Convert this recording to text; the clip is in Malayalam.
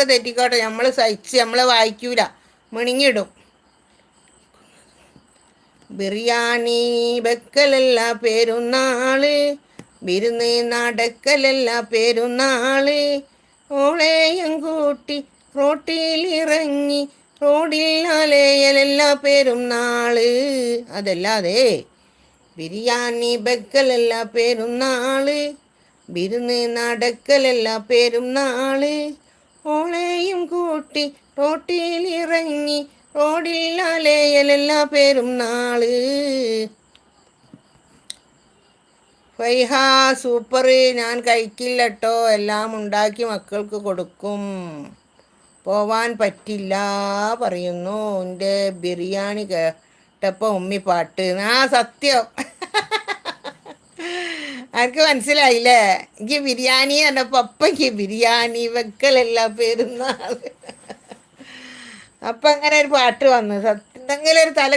തെറ്റിക്കോട്ടെ തെറ്റിക്കോട്ടെ, നമ്മൾ സഹിച്ച് നമ്മളെ വായിക്കൂല, മിണിങ്ങിടും. ബിരിയാണി വെക്കലല്ല പെരുന്നാള്, വിരുന്ന് നടക്കലല്ല പെരുന്നാള്, ഓളെയും കൂട്ടി റോട്ടിലിറങ്ങി റോഡിൽ അലയലല്ല പെരുന്നാള്. അതല്ലാതെ ബിരിയാണി വെക്കലല്ല പെരുന്നാള്, വിരുന്ന് നടക്കലല്ല പെരുന്നാള്, ഓളെയും കൂട്ടി റോട്ടിലിറങ്ങി റോഡിൽ അലയലല്ല പെരുന്നാള്. ഫൈഹ സൂപ്പർ. ഞാൻ കഴിക്കില്ല കേട്ടോ, എല്ലാം ഉണ്ടാക്കി മക്കൾക്ക് കൊടുക്കും. പോവാൻ പറ്റില്ല പറയുന്നു. എൻ്റെ ബിരിയാണി കേട്ടപ്പോൾ ഉമ്മി പാട്ട്. ആ സത്യം. എനിക്ക് മനസ്സിലായില്ലേ? എനിക്ക് ബിരിയാണി കണ്ടപ്പോൾ അപ്പം എനിക്ക് ബിരിയാണി വെക്കലല്ല പെരുന്നാൾ. അപ്പം അങ്ങനെ ഒരു പാട്ട് വന്നു. എന്തെങ്കിലും ഒരു തല